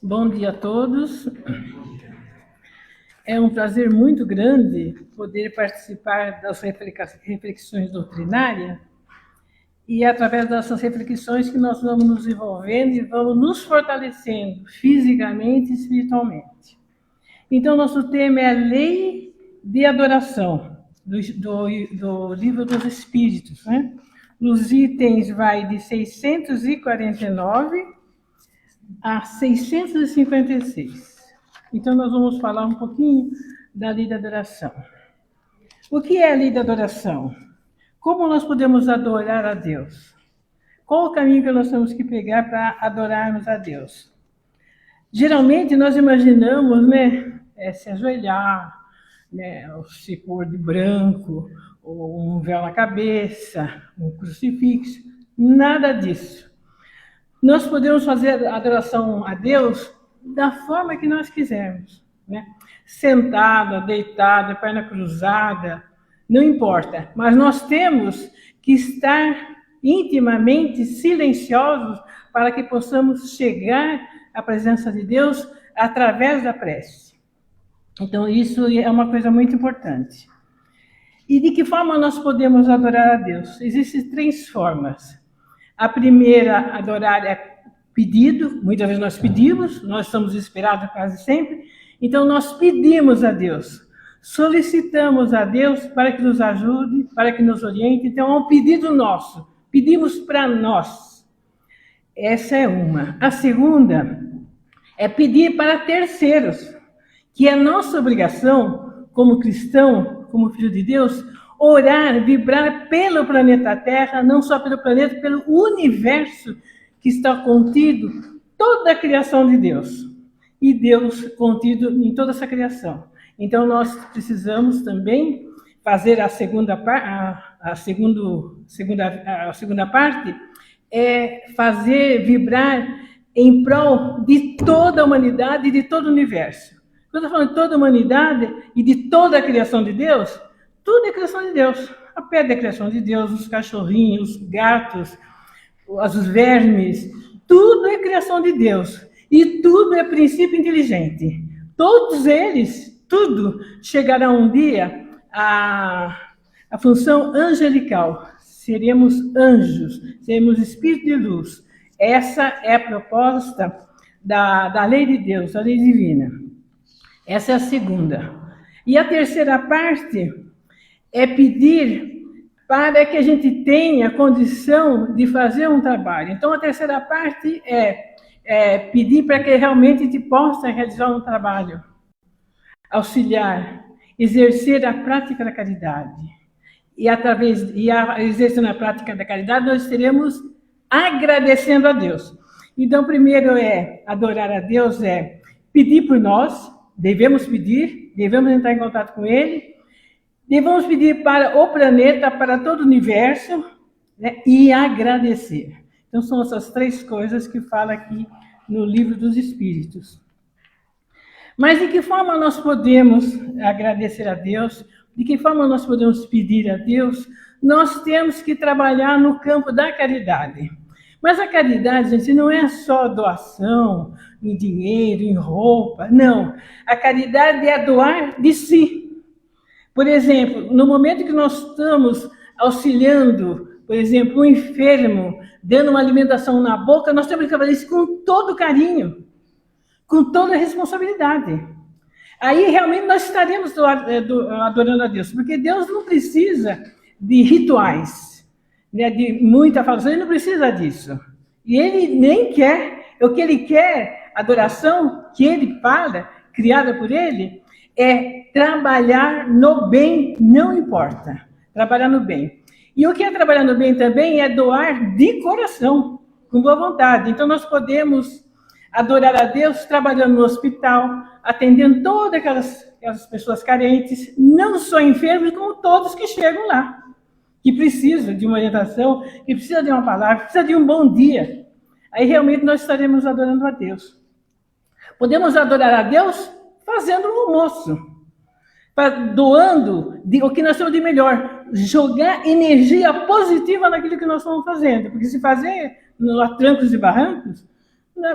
Bom dia a todos. É um prazer muito grande poder participar das reflexões doutrinárias e através dessas reflexões que nós vamos nos envolvendo e vamos nos fortalecendo fisicamente e espiritualmente. Então, nosso tema é a lei de adoração, do livro dos Espíritos, né? Nos itens vai de 649 a 656. Então, nós vamos falar um pouquinho da lei da adoração. O que é a lei da adoração? Como nós podemos adorar a Deus? Qual o caminho que nós temos que pegar para adorarmos a Deus? Geralmente, nós imaginamos, se ajoelhar, ou se pôr de branco, ou um véu na cabeça, um crucifixo. Nada disso. Nós podemos fazer a adoração a Deus da forma que nós quisermos, né? Sentada, deitada, perna cruzada, não importa. Mas nós temos que estar intimamente silenciosos para que possamos chegar à presença de Deus através da prece. Então, isso é uma coisa muito importante. E de que forma nós podemos adorar a Deus? Existem 3 formas. A primeira, adorar, é pedido. Muitas vezes nós pedimos, nós estamos esperados quase sempre. Então, nós pedimos a Deus, solicitamos a Deus para que nos ajude, para que nos oriente. Então, é um pedido nosso, pedimos para nós. Essa é uma. A segunda é pedir para terceiros, que é nossa obrigação, como cristão, como filho de Deus, orar, vibrar pelo planeta Terra, não só pelo planeta, pelo universo que está contido, toda a criação de Deus. E Deus contido em toda essa criação. Então, nós precisamos também fazer a segunda parte, é fazer vibrar em prol de toda a humanidade e de todo o universo. Quando eu estou falando de toda a humanidade e de toda a criação de Deus, tudo é criação de Deus. A pedra é criação de Deus, os cachorrinhos, os gatos, os vermes, tudo é criação de Deus. E tudo é princípio inteligente. Todos eles, tudo, chegará um dia à função angelical. Seremos anjos, seremos espírito de luz. Essa é a proposta da lei de Deus, da lei divina. Essa é a segunda. E a terceira parte é pedir para que a gente tenha condição de fazer um trabalho. Então, a terceira parte é pedir para que realmente a gente possa realizar um trabalho, auxiliar, exercer a prática da caridade. E exercendo a prática da caridade, nós estaremos agradecendo a Deus. Então, primeiro adorar a Deus, pedir por nós, devemos entrar em contato com Ele, devemos pedir para o planeta, para todo o universo, né, e agradecer. Então, são essas 3 coisas que fala aqui no Livro dos Espíritos. Mas de que forma nós podemos agradecer a Deus? De que forma nós podemos pedir a Deus? Nós temos que trabalhar no campo da caridade. Mas a caridade, gente, não é só doação em dinheiro, em roupa, não. A caridade é doar de si. Por exemplo, no momento que nós estamos auxiliando, por exemplo, um enfermo, dando uma alimentação na boca, nós temos que fazer isso com todo carinho, com toda a responsabilidade. Aí, realmente, nós estaremos adorando a Deus, porque Deus não precisa de rituais, né, de muita falação, Ele não precisa disso. E Ele nem quer, o que Ele quer, adoração que Ele fala, criada por Ele, é trabalhar no bem, não importa. Trabalhar no bem. E o que é trabalhar no bem também é doar de coração, com boa vontade. Então, nós podemos adorar a Deus trabalhando no hospital, atendendo todas aquelas pessoas carentes, não só enfermos, como todos que chegam lá, que precisam de uma orientação, que precisam de uma palavra, que precisam de um bom dia. Aí, realmente, nós estaremos adorando a Deus. Podemos adorar a Deus fazendo um almoço, doando o que nós temos de melhor, jogar energia positiva naquilo que nós estamos fazendo, porque se fazer a trancos e barrancos,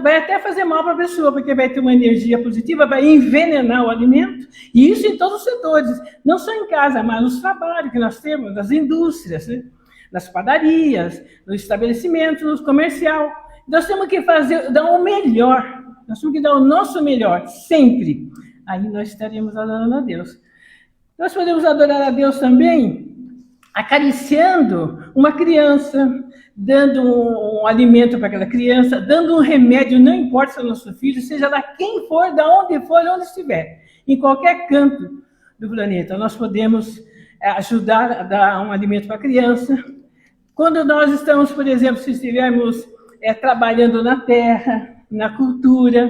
vai até fazer mal para a pessoa, porque vai ter uma energia positiva, vai envenenar o alimento, e isso em todos os setores, não só em casa, mas nos trabalhos que nós temos, nas indústrias, né? Nas padarias, nos estabelecimentos, no comercial. Nós temos que fazer, dar o melhor, nós temos que dar o nosso melhor, sempre. Aí nós estaremos adorando a Deus. Nós podemos adorar a Deus também acariciando uma criança, dando um alimento para aquela criança, dando um remédio, não importa se é nosso filho, seja lá quem for, de onde for, onde estiver, em qualquer canto do planeta, nós podemos ajudar a dar um alimento para a criança. Quando nós estamos, por exemplo, se estivermos trabalhando na terra, na cultura,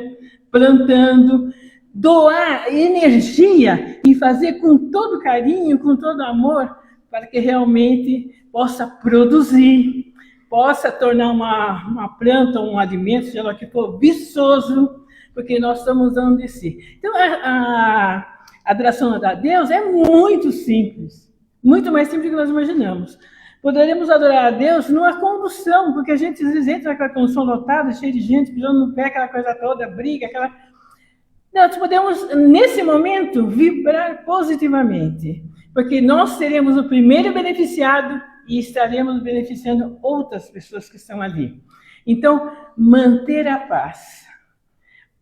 plantando, doar energia e fazer com todo carinho, com todo amor, para que realmente possa produzir, possa tornar uma planta, um alimento, seja lá que for, viçoso, porque nós estamos dando de si. Então, a adoração a Deus é muito simples, muito mais simples do que nós imaginamos. Poderemos adorar a Deus numa condução, porque a gente às vezes entra naquela condução lotada, cheia de gente, pisando no pé, aquela coisa toda, briga, aquela... Nós podemos, nesse momento, vibrar positivamente, porque nós seremos o primeiro beneficiado e estaremos beneficiando outras pessoas que estão ali. Então, manter a paz,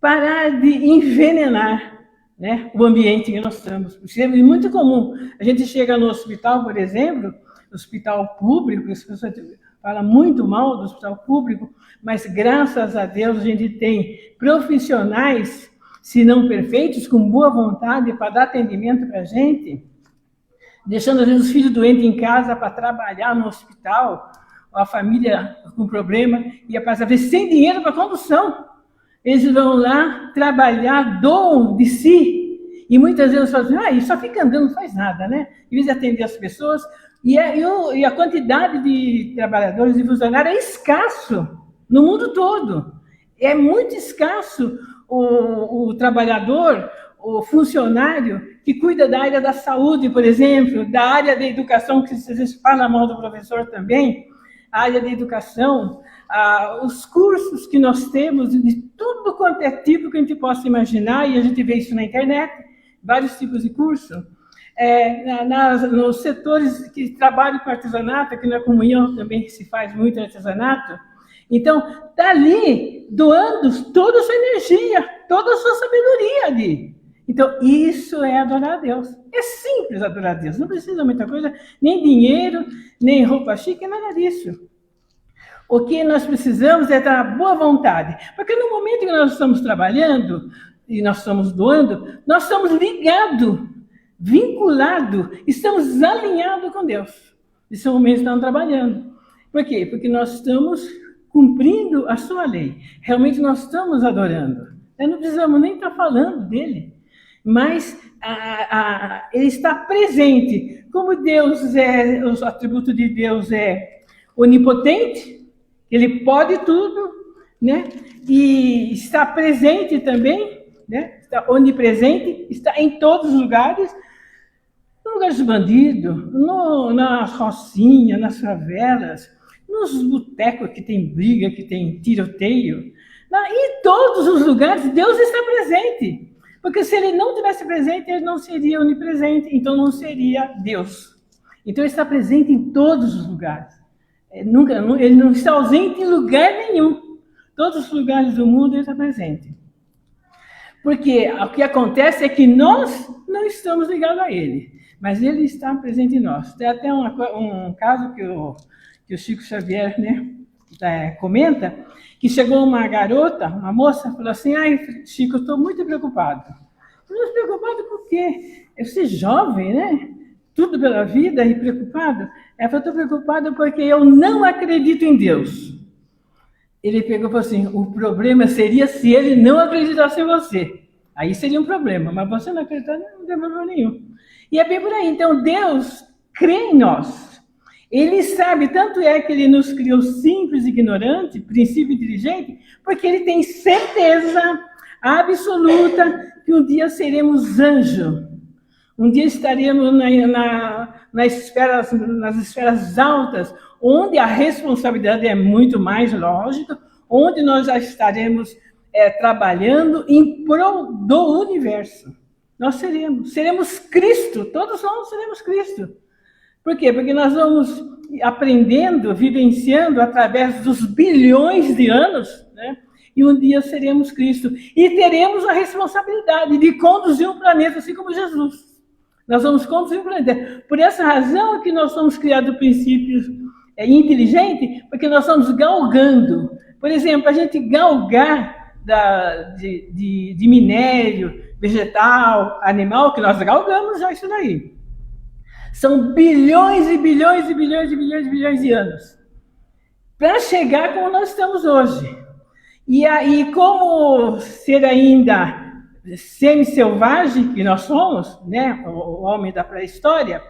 parar de envenenar, né, o ambiente que nós estamos. É muito comum. A gente chega no hospital, por exemplo, hospital público, as pessoas falam muito mal do hospital público, mas graças a Deus a gente tem profissionais, se não perfeitos, com boa vontade para dar atendimento para a gente, deixando às vezes os filhos doentes em casa para trabalhar no hospital, a família com problema, e às vezes sem dinheiro para condução. Eles vão lá trabalhar, doam de si, e muitas vezes falam assim, só fica andando, não faz nada, né? Em vez de atender as pessoas, e a quantidade de trabalhadores e funcionários é escasso no mundo todo. É muito escasso o trabalhador, o funcionário que cuida da área da saúde, por exemplo, da área da educação, que vocês falam mal do professor também, a área da educação, os cursos que nós temos, de tudo quanto é tipo que a gente possa imaginar, e a gente vê isso na internet, vários tipos de curso, nos setores que trabalham com artesanato, aqui na comunhão também se faz muito artesanato. Então, está ali doando toda a sua energia, toda a sua sabedoria ali. Então, isso é adorar a Deus. É simples adorar a Deus, não precisa muita coisa, nem dinheiro, nem roupa chique, nada disso. O que nós precisamos é dar boa vontade, porque no momento que nós estamos trabalhando e nós estamos doando, nós estamos ligados, vinculados, estamos alinhados com Deus. Nesse momento estamos trabalhando. Por quê? Porque nós estamos cumprindo a sua lei. Realmente nós estamos adorando. Nós não precisamos nem estar falando dele, mas ele está presente. Como Deus é, o atributo de Deus é onipotente, ele pode tudo, né? E está presente também, né? Está onipresente, está em todos os lugares, no lugar dos bandidos, na rocinha, nas favelas, nos botecos que tem briga, que tem tiroteio. Em todos os lugares, Deus está presente. Porque se ele não tivesse presente, ele não seria onipresente, então não seria Deus. Então ele está presente em todos os lugares. Ele não está ausente em lugar nenhum. Todos os lugares do mundo ele está presente. Porque o que acontece é que nós não estamos ligados a ele, mas ele está presente em nós. Tem até um caso que o Chico Xavier, né, comenta, que chegou uma garota, uma moça, falou assim, Chico, eu estou muito preocupado. Muito preocupado por quê? Eu sou jovem, né? Tudo pela vida e preocupado. Ela falou, estou preocupado porque eu não acredito em Deus. Ele pegou e falou assim, o problema seria se ele não acreditasse em você. Aí seria um problema, mas você não acreditar, não tem problema nenhum. E é bem por aí. Então, Deus crê em nós. Ele sabe, tanto é que ele nos criou simples e ignorante, princípio inteligente, porque ele tem certeza absoluta que um dia seremos anjo. Um dia estaremos nas esferas altas, onde a responsabilidade é muito mais lógica, onde nós já estaremos trabalhando em prol do universo. Nós seremos Cristo, todos nós seremos Cristo. Por quê? Porque nós vamos aprendendo, vivenciando através dos bilhões de anos, né? E um dia seremos Cristo. E teremos a responsabilidade de conduzir um planeta, assim como Jesus. Nós vamos conduzir um planeta. Por essa razão que nós somos criados do princípio inteligente, porque nós estamos galgando. Por exemplo, a gente galgar de minério, vegetal, animal, que nós galgamos já isso daí. São bilhões e bilhões e bilhões e bilhões e bilhões de anos para chegar como nós estamos hoje. E aí, como ser ainda semi-selvagem que nós somos, né, o homem da pré-história,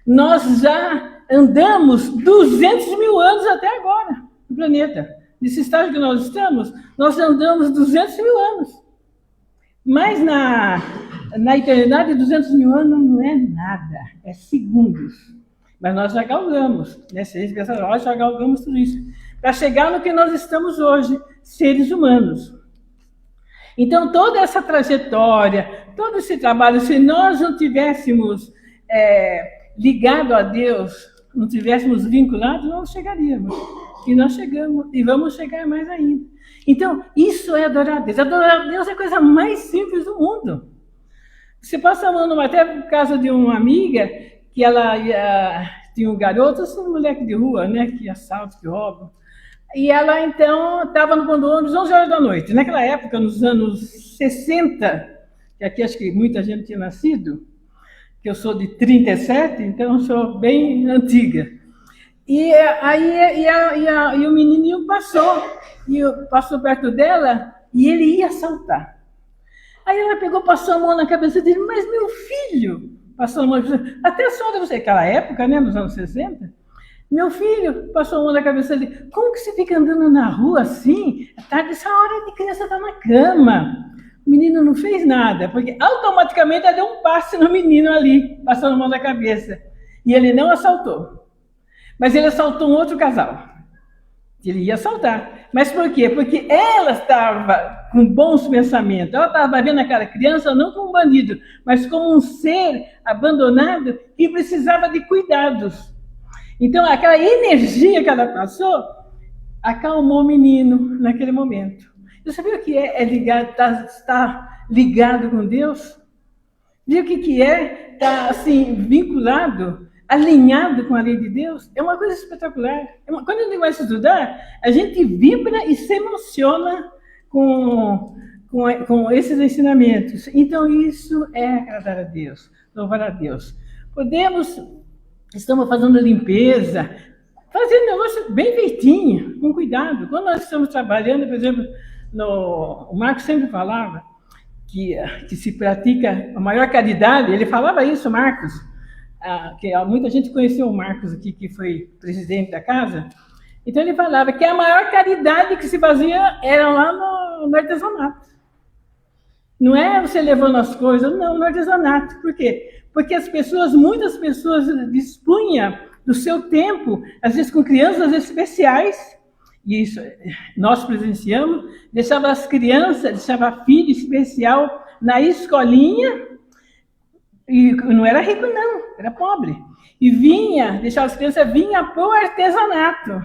nós já andamos 200 mil anos até agora no planeta. Nesse estágio que nós estamos, nós andamos 200 mil anos. Mas na eternidade, 200 mil anos não é nada, é segundos. Mas nós já galgamos, né? Se a gente pensar, nós já galgamos tudo isso, para chegar no que nós estamos hoje, seres humanos. Então, toda essa trajetória, todo esse trabalho, se nós não tivéssemos ligado a Deus, não tivéssemos vinculados, não chegaríamos. E nós chegamos, e vamos chegar mais ainda. Então, isso é adorar a Deus. Adorar a Deus é a coisa mais simples do mundo. Você passa a mão até por causa de uma amiga, que ela tinha um garoto, um moleque de rua, né, que assalta, que rouba. E ela, então, estava no ônibus 11 horas da noite. Naquela época, nos anos 60, que aqui acho que muita gente tinha nascido, que eu sou de 37, então eu sou bem antiga. E aí o menininho passou perto dela e ele ia assaltar. Aí ela passou a mão na cabeça dele, mas meu filho, passou a mão, até a senhora, você, naquela época, né, nos anos 60, meu filho, passou a mão na cabeça dele, como que você fica andando na rua assim? À tarde, essa hora de criança está na cama. O menino não fez nada, porque automaticamente ela deu um passe no menino ali, passando a mão na cabeça. E ele não assaltou. Mas ele assaltou um outro casal. Ele ia assaltar. Mas por quê? Porque ela estava com bons pensamentos. Ela estava vendo aquela criança não como um bandido, mas como um ser abandonado que precisava de cuidados. Então, aquela energia que ela passou acalmou o menino naquele momento. Você sabia o que é estar ligado com Deus? Viu o que é estar assim, vinculado, alinhado com a lei de Deus? É uma coisa espetacular. Quando a gente vai estudar, a gente vibra e se emociona com esses ensinamentos. Então, isso é agradar a Deus, louvar a Deus. Estamos fazendo limpeza, fazendo negócio bem feitinho, com cuidado. Quando nós estamos trabalhando, por exemplo, o Marcos sempre falava que se pratica a maior caridade, ele falava isso, Marcos, que muita gente conheceu o Marcos aqui, que foi presidente da casa, então ele falava que a maior caridade que se fazia era lá no artesanato. Não é você levando as coisas, não, no artesanato. Por quê? Porque muitas pessoas dispunham do seu tempo, às vezes com crianças, às vezes especiais, e isso nós presenciamos, deixava as crianças, deixava a filha especial na escolinha, e não era rico não, era pobre, e deixava as crianças, vinha para o artesanato,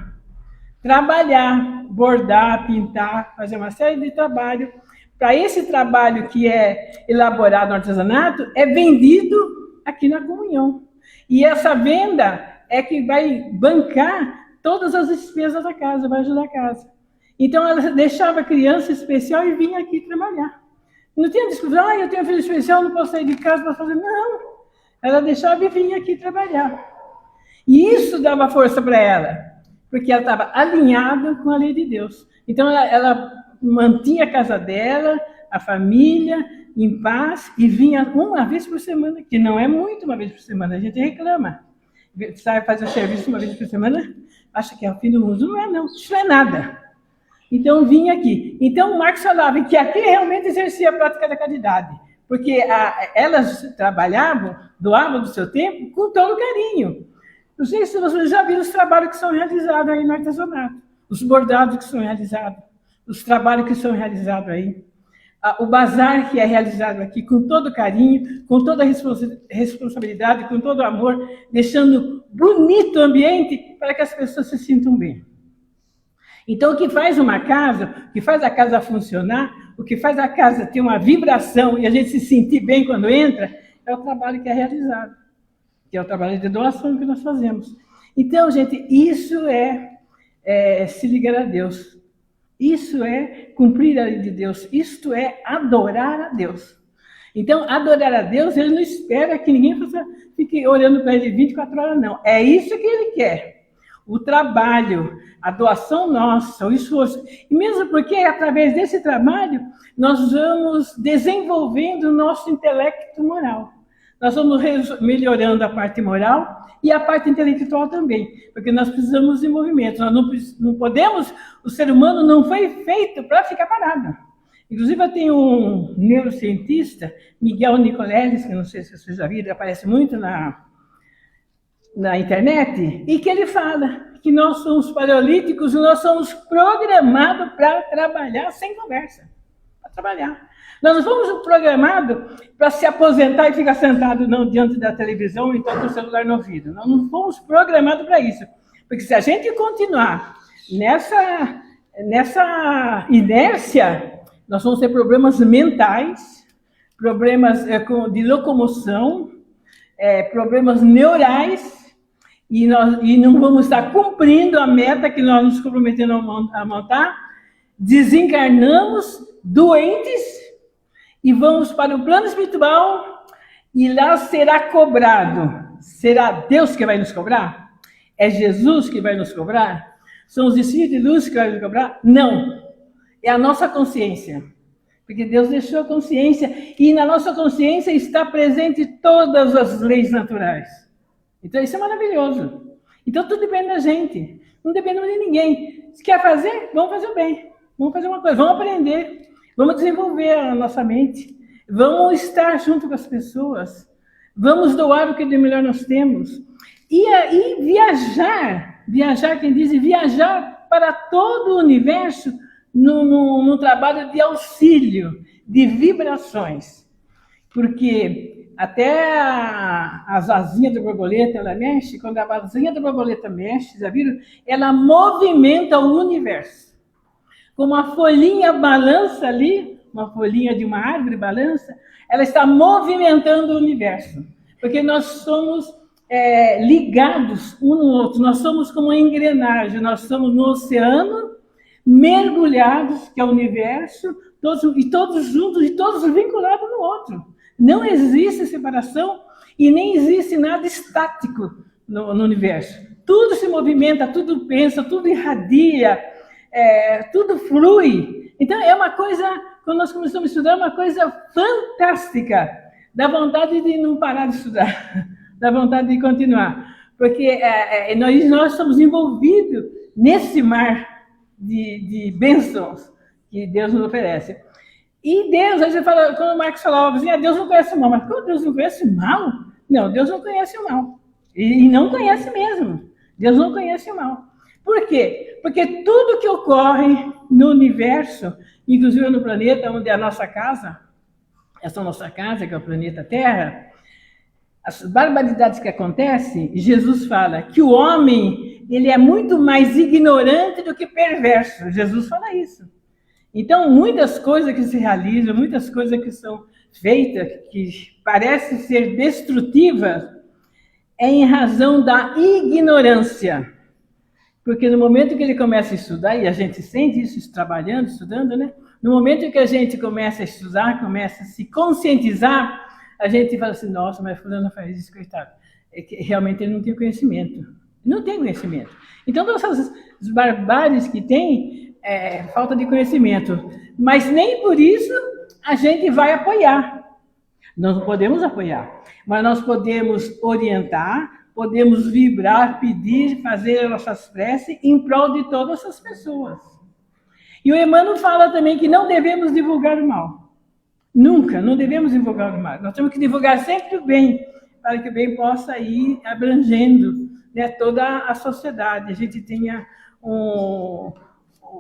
trabalhar, bordar, pintar, fazer uma série de trabalho. Para esse trabalho que é elaborado no artesanato, é vendido aqui na comunhão. E essa venda é que vai bancar todas as despesas da casa, vai ajudar a casa. Então, ela deixava a criança especial e vinha aqui trabalhar. Não tinha discussão, eu tenho um filho especial, não posso sair de casa para fazer. Não, ela deixava e vinha aqui trabalhar. E isso dava força para ela, porque ela estava alinhada com a lei de Deus. Então, ela mantinha a casa dela, a família, em paz, e vinha uma vez por semana, que não é muito uma vez por semana, a gente reclama. Sai fazer o serviço uma vez por semana, acha que é o fim do mundo. Não é, não, isso não é nada. Então, vinha aqui. Então, o Marcos falava que aqui realmente exercia a prática da caridade, porque elas trabalhavam, doavam do seu tempo com todo carinho. Não sei se vocês já viram os trabalhos que são realizados aí no artesanato, os bordados que são realizados. os trabalhos que são realizados aí, o bazar que é realizado aqui com todo carinho, com toda responsabilidade, com todo amor, deixando bonito o ambiente para que as pessoas se sintam bem. Então, o que faz uma casa, o que faz a casa funcionar, o que faz a casa ter uma vibração e a gente se sentir bem quando entra, é o trabalho que é realizado, que é o trabalho de doação que nós fazemos. Então, gente, isso é se ligar a Deus. Isso é cumprir a lei de Deus. Isto é adorar a Deus. Então, adorar a Deus, ele não espera que ninguém fique olhando para ele 24 horas, não. É isso que ele quer. O trabalho, a doação nossa, o esforço. E mesmo porque, através desse trabalho, nós vamos desenvolvendo o nosso intelecto moral. Nós vamos melhorando a parte moral e a parte intelectual também, porque nós precisamos de movimento. Nós não podemos, o ser humano não foi feito para ficar parado. Inclusive, eu tenho um neurocientista, Miguel Nicoleles, que não sei se vocês já viram, aparece muito na internet, e que ele fala que nós somos paleolíticos e nós somos programados para trabalhar sem conversa, para trabalhar. Nós não fomos programados para se aposentar e ficar sentado não diante da televisão e com o celular no ouvido. Nós não fomos programados para isso. Porque se a gente continuar nessa inércia, nós vamos ter problemas mentais, problemas de locomoção, problemas neurais, e não vamos estar cumprindo a meta que nós nos comprometemos a montar. Desencarnamos doentes, e vamos para o plano espiritual, e lá será cobrado. Será Deus que vai nos cobrar? É Jesus que vai nos cobrar? São os espíritos de luz que vai nos cobrar? Não. É a nossa consciência. Porque Deus deixou a consciência, e na nossa consciência está presente todas as leis naturais. Então isso é maravilhoso. Então tudo depende da gente. Não depende de ninguém. Se quer fazer, vamos fazer o bem. Vamos fazer uma coisa, vamos aprender. Vamos desenvolver a nossa mente, vamos estar junto com as pessoas, vamos doar o que de melhor nós temos. E aí viajar, quem diz, viajar para todo o universo num trabalho de auxílio, de vibrações. Porque até as asinhas da borboleta, ela mexe, quando a asinha da borboleta mexe, já viram? Ela movimenta o universo. Como a folhinha balança ali, uma folhinha de uma árvore balança, ela está movimentando o universo. Porque nós somos ligados um no outro, nós somos como uma engrenagem, nós somos no oceano, mergulhados, que é o universo, todos juntos e todos vinculados no outro. Não existe separação e nem existe nada estático no universo. Tudo se movimenta, tudo pensa, tudo irradia, tudo flui. Então é uma coisa, quando nós começamos a estudar, é uma coisa fantástica. Dá vontade de não parar de estudar, dá vontade de continuar. Porque nós estamos envolvidos nesse mar de bênçãos que Deus nos oferece. E Deus, a gente fala, quando o Marcos falava assim, Deus não conhece o mal. Mas como Deus não conhece o mal? Não, Deus não conhece o mal. E não conhece mesmo. Deus não conhece o mal. Por quê? Porque tudo que ocorre no universo, inclusive no planeta, onde é a nossa casa, essa nossa casa, que é o planeta Terra, as barbaridades que acontecem, Jesus fala que o homem, ele é muito mais ignorante do que perverso. Jesus fala isso. Então, muitas coisas que se realizam, muitas coisas que são feitas, que parecem ser destrutivas, é em razão da ignorância. Porque no momento que ele começa a estudar, e a gente sente isso trabalhando, estudando, né? No momento que a gente começa a estudar, começa a se conscientizar, a gente fala assim, nossa, mas fulano faz isso, coitado. É que realmente ele não tem conhecimento. Não tem conhecimento. Então, todas essas barbáries que tem, falta de conhecimento. Mas nem por isso a gente vai apoiar. Nós não podemos apoiar, mas nós podemos orientar, podemos vibrar, pedir, fazer as nossas preces em prol de todas essas pessoas. E o Emmanuel fala também que não devemos divulgar o mal. Nunca, não devemos divulgar o mal. Nós temos que divulgar sempre o bem, para que o bem possa ir abrangendo, né, toda a sociedade. A gente tenha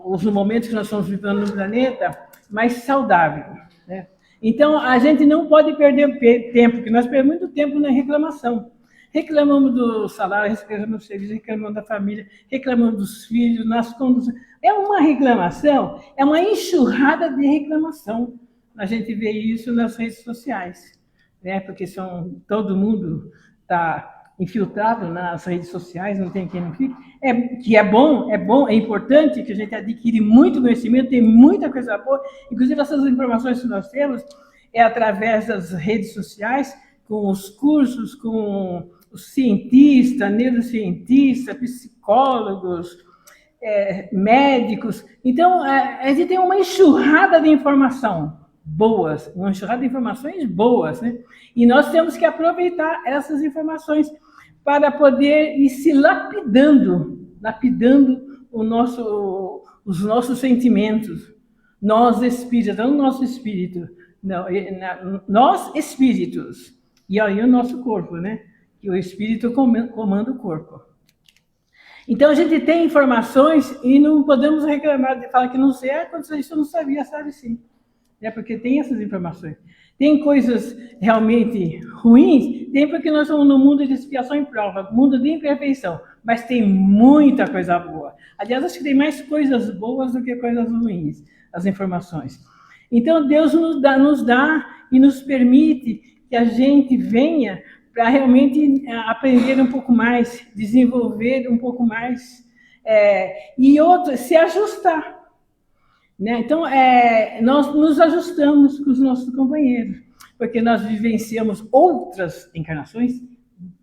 os momentos que nós estamos vivendo no planeta mais saudável, né? Então, a gente não pode perder tempo, porque nós perdemos muito tempo na reclamação. Reclamamos do salário, reclamamos do serviço, reclamamos da família, reclamamos dos filhos, nas conduções. É uma reclamação, é uma enxurrada de reclamação. A gente vê isso nas redes sociais, né? Porque todo mundo está infiltrado nas redes sociais, não tem quem não fique. Que é bom, é importante que a gente adquire muito conhecimento, tem muita coisa boa. Inclusive, essas informações que nós temos é através das redes sociais, com os cursos, com os cientistas, neurocientistas, psicólogos, médicos. Então, a gente tem uma enxurrada de informação boas, uma enxurrada de informações boas, né? E nós temos que aproveitar essas informações para poder ir se lapidando os nossos sentimentos. Nós espíritos, não o nosso espírito, não, nós espíritos. E aí o nosso corpo, né? Que o espírito comanda o corpo. Então a gente tem informações e não podemos reclamar de falar que não sei, quando isso eu não sabia, sabe sim. Porque tem essas informações. Tem coisas realmente ruins, tem porque nós somos no mundo de expiação e prova, mundo de imperfeição, mas tem muita coisa boa. Aliás, acho que tem mais coisas boas do que coisas ruins, as informações. Então, Deus nos dá e nos permite que a gente venha para realmente aprender um pouco mais, desenvolver um pouco mais, e se ajustar. Né? Então, nós nos ajustamos com os nossos companheiros, porque nós vivenciamos outras encarnações,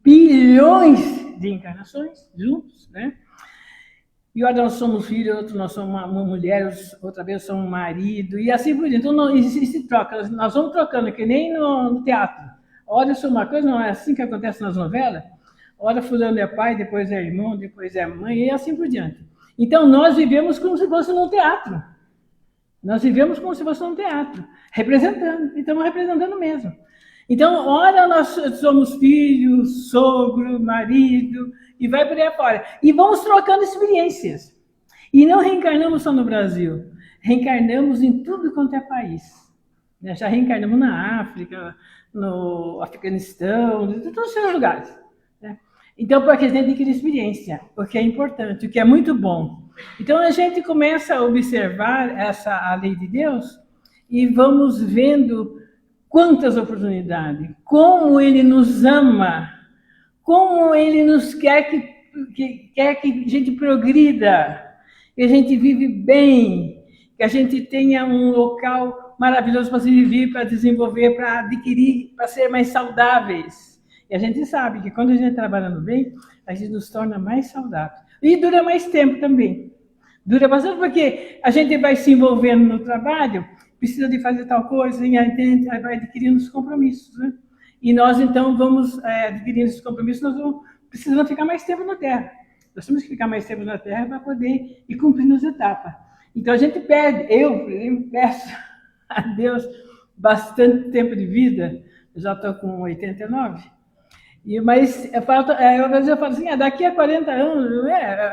bilhões de encarnações juntos, né? E ora nós somos filhos, outro nós somos uma mulher, outra vez somos um marido, e assim por diante. Então, se troca, nós vamos trocando, que nem no teatro. Ora eu sou uma coisa, não é assim que acontece nas novelas? Ora fulano é pai, depois é irmão, depois é mãe, e assim por diante. Então, nós vivemos como se fosse num teatro. Nós vivemos como se fosse um teatro, representando, e estamos representando mesmo. Então, ora nós somos filhos, sogro, marido, e vai por aí fora. E vamos trocando experiências. E não reencarnamos só no Brasil, reencarnamos em tudo quanto é país. Já reencarnamos na África, no Afeganistão, em todos os lugares. Então, porque a gente adquire experiência, o que é importante, o que é muito bom. Então, a gente começa a observar a lei de Deus e vamos vendo quantas oportunidades, como Ele nos ama, como Ele nos quer que a gente progrida, que a gente vive bem, que a gente tenha um local maravilhoso para se viver, para desenvolver, para adquirir, para ser mais saudáveis. E a gente sabe que quando a gente está trabalhando bem, a gente nos torna mais saudável. E dura mais tempo também. Dura bastante porque a gente vai se envolvendo no trabalho, precisa de fazer tal coisa, e a gente vai adquirindo os compromissos, né? E nós, então, vamos adquirindo esses compromissos, nós vamos precisando ficar mais tempo na Terra. Nós temos que ficar mais tempo na Terra para poder ir cumprindo as etapas. Então, a gente perde, eu, por exemplo, peço a Deus bastante tempo de vida, eu já estou com 89, mas às vezes eu falo assim, daqui a 40 anos,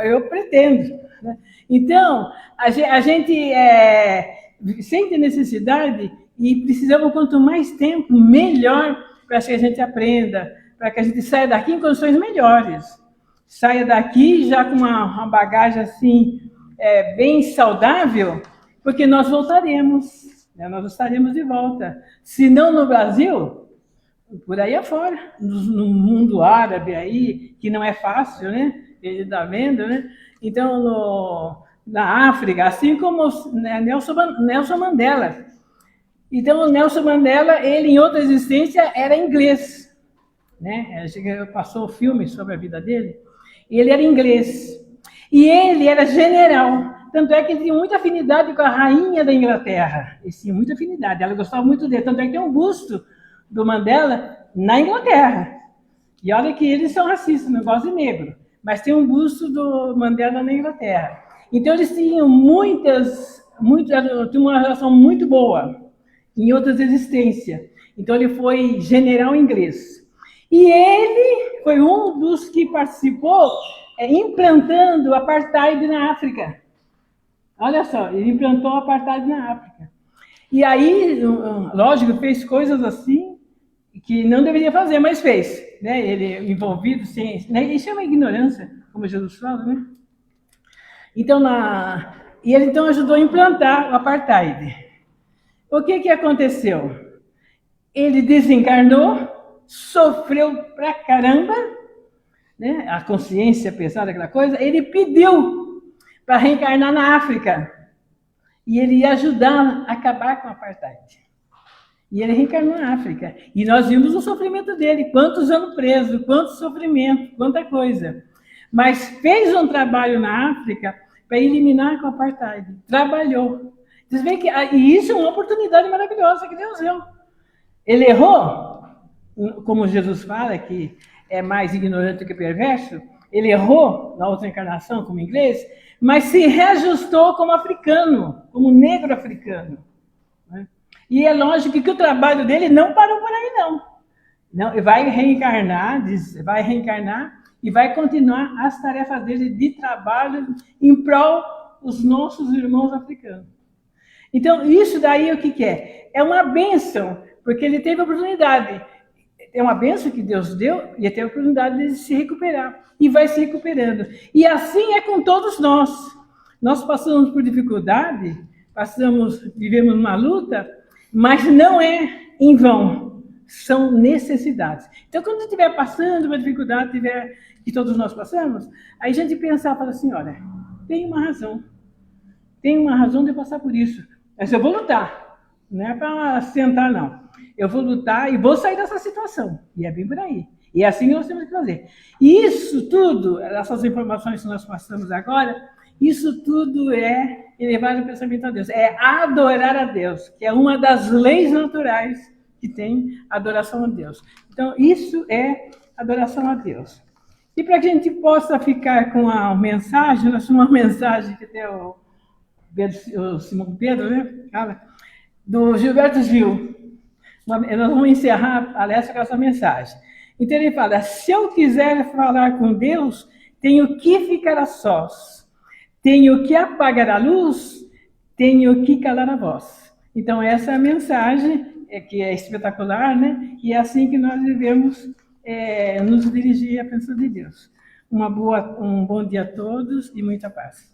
eu pretendo. Né? Então, a gente sente necessidade e precisamos, quanto mais tempo, melhor para que a gente aprenda, para que a gente saia daqui em condições melhores. Saia daqui já com uma bagagem assim, bem saudável, porque nós voltaremos, né? Nós estaremos de volta. Se não no Brasil, por aí afora, no mundo árabe aí, que não é fácil, né? Ele está vendo, né? Então, na África, assim como Nelson Mandela. Então, o Nelson Mandela, ele em outra existência era inglês, né? Passou o filme sobre a vida dele, e ele era inglês. E ele era general. Tanto é que ele tinha muita afinidade com a rainha da Inglaterra. Ele tinha muita afinidade, ela gostava muito dele. Tanto é que tem um busto do Mandela na Inglaterra. E olha que eles são racistas, não gostam de negro. Mas tem um busto do Mandela na Inglaterra. Então, eles tinham tinham uma relação muito boa em outras existências. Então, ele foi general inglês. E ele foi um dos que participou implantando o apartheid na África. Olha só, ele implantou o apartheid na África. E aí, lógico, fez coisas assim que não deveria fazer, mas fez. Né? Ele envolvido, sem, né? Isso é uma ignorância, como Jesus fala, né? Então, e ele então ajudou a implantar o apartheid. O que aconteceu? Ele desencarnou, sofreu pra caramba, né? A consciência pesada, aquela coisa, ele pediu para reencarnar na África. E ele ia ajudar a acabar com o apartheid. E ele reencarnou na África. E nós vimos o sofrimento dele, quantos anos preso, quanto sofrimento, quanta coisa. Mas fez um trabalho na África para eliminar com o apartheid. Trabalhou. Vocês veem que e isso é uma oportunidade maravilhosa que Deus deu. Ele errou, como Jesus fala, que é mais ignorante que perverso. Ele errou na outra encarnação, como inglês, mas se reajustou como africano, como negro africano. Né? E é lógico que o trabalho dele não parou por aí, não. Vai reencarnar e vai continuar as tarefas dele de trabalho em prol dos nossos irmãos africanos. Então, isso daí o que é? É uma bênção, porque ele teve a oportunidade. É uma bênção que Deus deu e ele teve a oportunidade de se recuperar. E vai se recuperando. E assim é com todos nós. Nós passamos por dificuldade, vivemos uma luta, mas não é em vão. São necessidades. Então, quando estiver passando uma dificuldade, que todos nós passamos, aí a gente pensar, fala assim, olha, tem uma razão. Tem uma razão de passar por isso. Mas eu vou lutar. Não é para sentar, não. Eu vou lutar e vou sair dessa situação. E é bem por aí. E é assim que nós temos que fazer. E isso tudo, essas informações que nós passamos agora, isso tudo é elevar o pensamento a Deus. É adorar a Deus, que é uma das leis naturais que tem adoração a Deus. Então, isso é adoração a Deus. E para que a gente possa ficar com a mensagem, nós temos uma mensagem que tem o Simão Pedro, né? Do Gilberto Gil. Nós vamos encerrar, aliás, com essa mensagem. Então ele fala, se eu quiser falar com Deus, tenho que ficar a sós. Tenho que apagar a luz, tenho que calar a voz. Então essa é a mensagem, que é espetacular, né? E é assim que nós devemos nos dirigir à pessoa de Deus. Um bom dia a todos e muita paz.